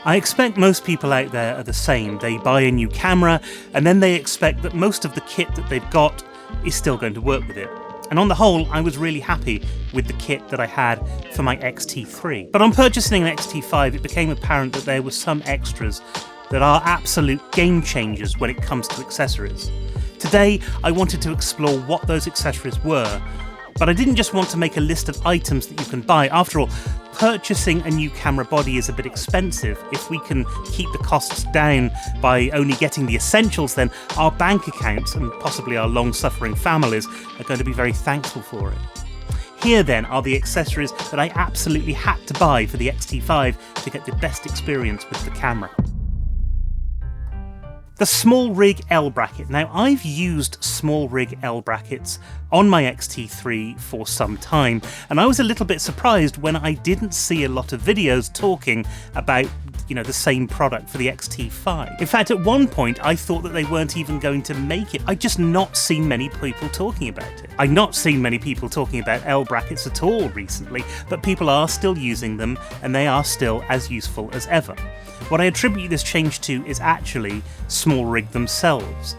I expect most people out there are the same. They buy a new camera and then they expect that most of the kit that they've got is still going to work with it. And on the whole, I was really happy with the kit that I had for my X-T3. But on purchasing an X-T5, it became apparent that there were some extras that are absolute game changers when it comes to accessories. Today, I wanted to explore what those accessories were, but I didn't just want to make a list of items that you can buy. After all, purchasing a new camera body is a bit expensive. If we can keep the costs down by only getting the essentials, then our bank accounts and possibly our long-suffering families are going to be very thankful for it. Here then are the accessories that I absolutely had to buy for the X-T5 to get the best experience with the camera. The SmallRig L-Bracket. Now, I've used SmallRig L-Brackets on my X-T3 for some time, and I was a little bit surprised when I didn't see a lot of videos talking about, the same product for the X-T5. In fact, at one point, I thought that they weren't even going to make it. I'd just not seen many people talking about it. I'd not seen many people talking about L-Brackets at all recently, but people are still using them, and they are still as useful as ever. What I attribute this change to is actually SmallRig themselves.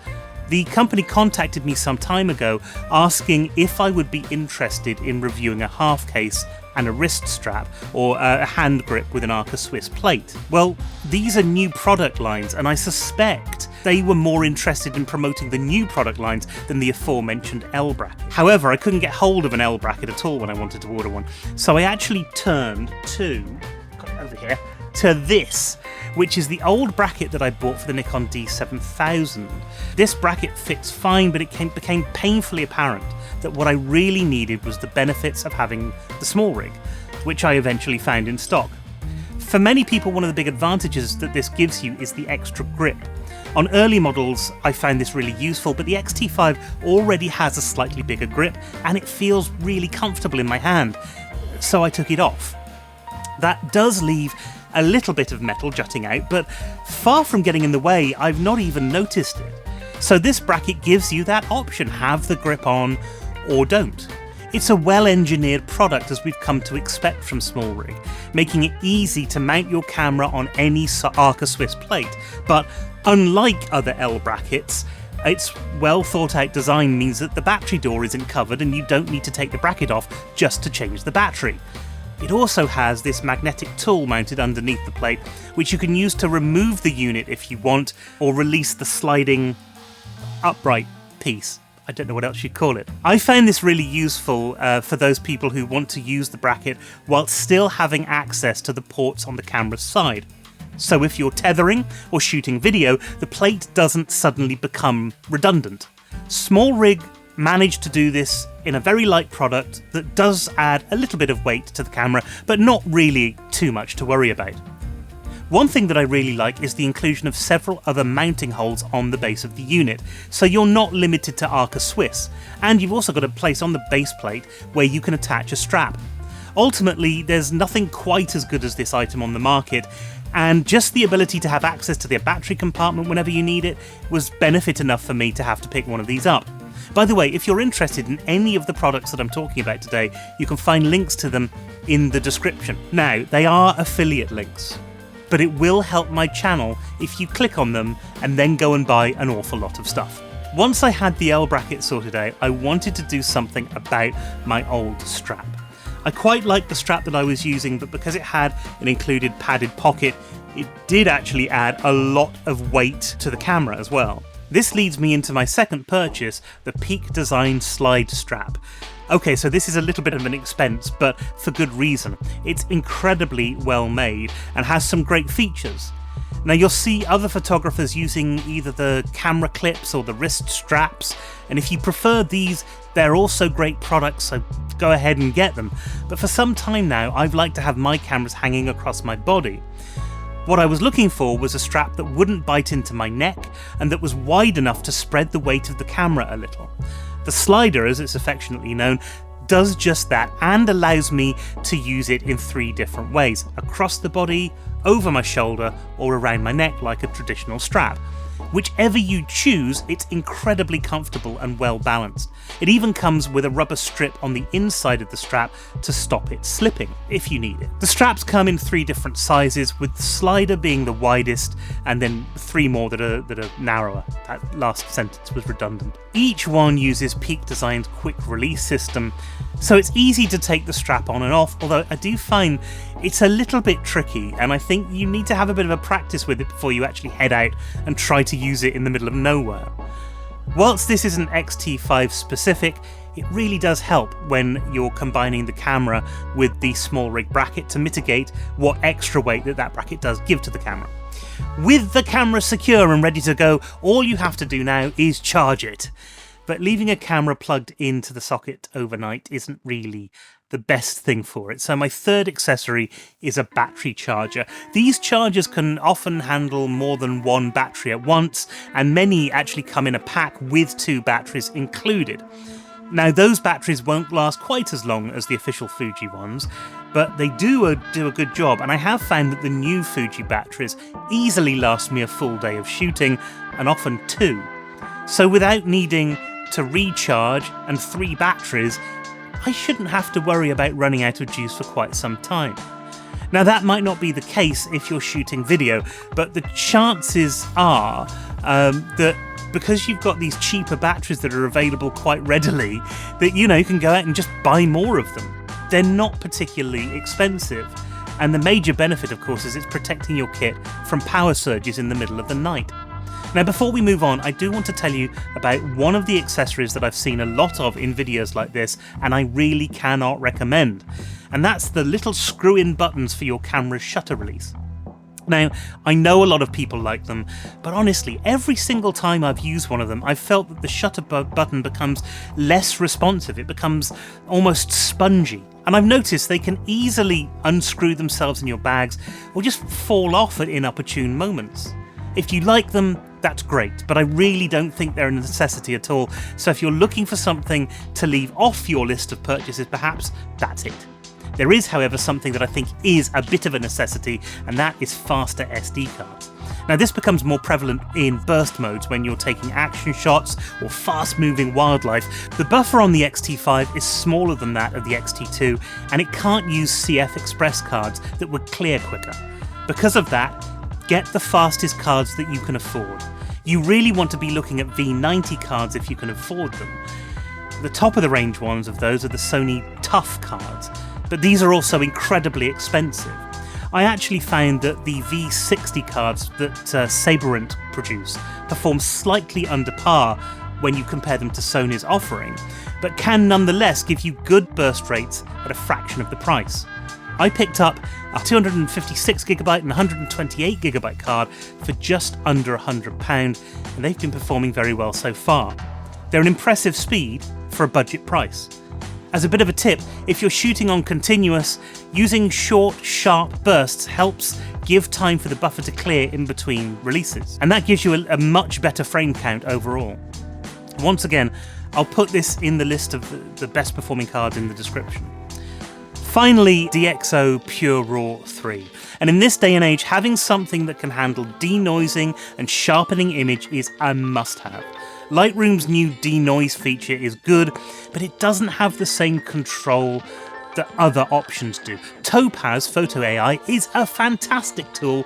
The company contacted me some time ago asking if I would be interested in reviewing a half case and a wrist strap, or a hand grip with an Arca Swiss plate. Well, these are new product lines, and I suspect they were more interested in promoting the new product lines than the aforementioned L-Bracket. However, I couldn't get hold of an L-Bracket at all when I wanted to order one, so I actually turned to this, which is the old bracket that I bought for the Nikon D7000. This bracket fits fine, but it became painfully apparent that what I really needed was the benefits of having the SmallRig, which I eventually found in stock. For many people, one of the big advantages that this gives you is the extra grip. On early models, I found this really useful, but the X-T5 already has a slightly bigger grip, and it feels really comfortable in my hand, so I took it off. That does leave a little bit of metal jutting out, but far from getting in the way, I've not even noticed it. So this bracket gives you that option: have the grip on or don't. It's a well-engineered product, as we've come to expect from SmallRig, making it easy to mount your camera on any Arca Swiss plate. But unlike other L-Brackets, its well-thought-out design means that the battery door isn't covered and you don't need to take the bracket off just to change the battery. It also has this magnetic tool mounted underneath the plate, which you can use to remove the unit if you want, or release the sliding upright piece. I don't know what else you'd call it. I found this really useful for those people who want to use the bracket while still having access to the ports on the camera's side. So if you're tethering or shooting video, the plate doesn't suddenly become redundant. SmallRig managed to do this in a very light product that does add a little bit of weight to the camera, but not really too much to worry about. One thing that I really like is the inclusion of several other mounting holes on the base of the unit, so you're not limited to Arca Swiss, and you've also got a place on the base plate where you can attach a strap. Ultimately, there's nothing quite as good as this item on the market, and just the ability to have access to the battery compartment whenever you need it was benefit enough for me to have to pick one of these up. By the way, if you're interested in any of the products that I'm talking about today, you can find links to them in the description. Now, they are affiliate links, but it will help my channel if you click on them and then go and buy an awful lot of stuff. Once I had the L-Bracket sorted out, I wanted to do something about my old strap. I quite liked the strap that I was using, but because it had an included padded pocket, it did actually add a lot of weight to the camera as well. This leads me into my second purchase, the Peak Design Slide Strap. Okay, so this is a little bit of an expense, but for good reason. It's incredibly well made and has some great features. Now, you'll see other photographers using either the camera clips or the wrist straps, and if you prefer these, they're also great products, so go ahead and get them. But for some time now, I've liked to have my cameras hanging across my body. What I was looking for was a strap that wouldn't bite into my neck and that was wide enough to spread the weight of the camera a little. The slider, as it's affectionately known, does just that and allows me to use it in 3 different ways: across the body, over my shoulder, or around my neck like a traditional strap. Whichever you choose, it's incredibly comfortable and well balanced. It even comes with a rubber strip on the inside of the strap to stop it slipping, if you need it. The straps come in 3 different sizes, with the slider being the widest, and then 3 more that are narrower. That last sentence was redundant. Each one uses Peak Design's quick release system, so it's easy to take the strap on and off, although I do find it's a little bit tricky, and I think you need to have a bit of a practice with it before you actually head out and try to use it in the middle of nowhere. Whilst this isn't X-T5 specific, it really does help when you're combining the camera with the SmallRig bracket to mitigate what extra weight that bracket does give to the camera. With the camera secure and ready to go, all you have to do now is charge it. But leaving a camera plugged into the socket overnight isn't really the best thing for it. So my third accessory is a battery charger. These chargers can often handle more than 1 battery at once, and many actually come in a pack with 2 batteries included. Now, those batteries won't last quite as long as the official Fuji ones, but they do a good job, and I have found that the new Fuji batteries easily last me a full day of shooting, and often 2. So without needing to recharge and 3 batteries, I shouldn't have to worry about running out of juice for quite some time. Now, that might not be the case if you're shooting video, but the chances are that because you've got these cheaper batteries that are available quite readily, that you can go out and just buy more of them. They're not particularly expensive, and the major benefit, of course, is it's protecting your kit from power surges in the middle of the night. Now, before we move on, I do want to tell you about one of the accessories that I've seen a lot of in videos like this, and I really cannot recommend. And that's the little screw-in buttons for your camera's shutter release. Now, I know a lot of people like them, but honestly, every single time I've used one of them, I've felt that the shutter button becomes less responsive. It becomes almost spongy. And I've noticed they can easily unscrew themselves in your bags or just fall off at inopportune moments. If you like them, that's great, but I really don't think they're a necessity at all. So if you're looking for something to leave off your list of purchases, perhaps that's it. There is, however, something that I think is a bit of a necessity, and that is faster SD cards. Now, this becomes more prevalent in burst modes when you're taking action shots or fast-moving wildlife. The buffer on the X-T5 is smaller than that of the X-T2, and it can't use CF Express cards that would clear quicker. Because of that, get the fastest cards that you can afford. You really want to be looking at V90 cards if you can afford them. The top of the range ones of those are the Sony Tough cards, but these are also incredibly expensive. I actually found that the V60 cards that Saberent produce perform slightly under par when you compare them to Sony's offering, but can nonetheless give you good burst rates at a fraction of the price. I picked up a 256GB and 128GB card for just under £100, and they've been performing very well so far. They're an impressive speed for a budget price. As a bit of a tip, if you're shooting on continuous, using short, sharp bursts helps give time for the buffer to clear in between releases, and that gives you a much better frame count overall. Once again, I'll put this in the list of the best performing cards in the description. Finally, DXO Pure Raw 3. And in this day and age, having something that can handle denoising and sharpening image is a must-have. Lightroom's new denoise feature is good, but it doesn't have the same control that other options do. Topaz Photo AI is a fantastic tool,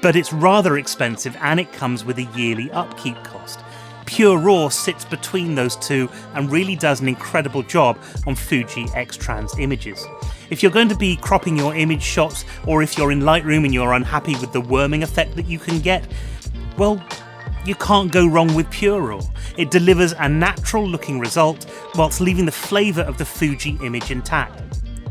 but it's rather expensive and it comes with a yearly upkeep cost. Pure Raw sits between those two and really does an incredible job on Fuji X-Trans images. If you're going to be cropping your image shots, or if you're in Lightroom and you're unhappy with the worming effect that you can get, well, you can't go wrong with Pure Raw. It delivers a natural looking result whilst leaving the flavour of the Fuji image intact.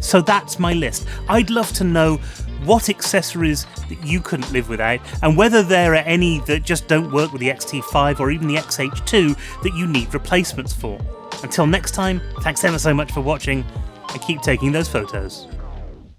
So that's my list. I'd love to know what accessories that you couldn't live without, and whether there are any that just don't work with the X-T5 or even the XH2 that you need replacements for. Until next time, thanks ever so much for watching, and keep taking those photos.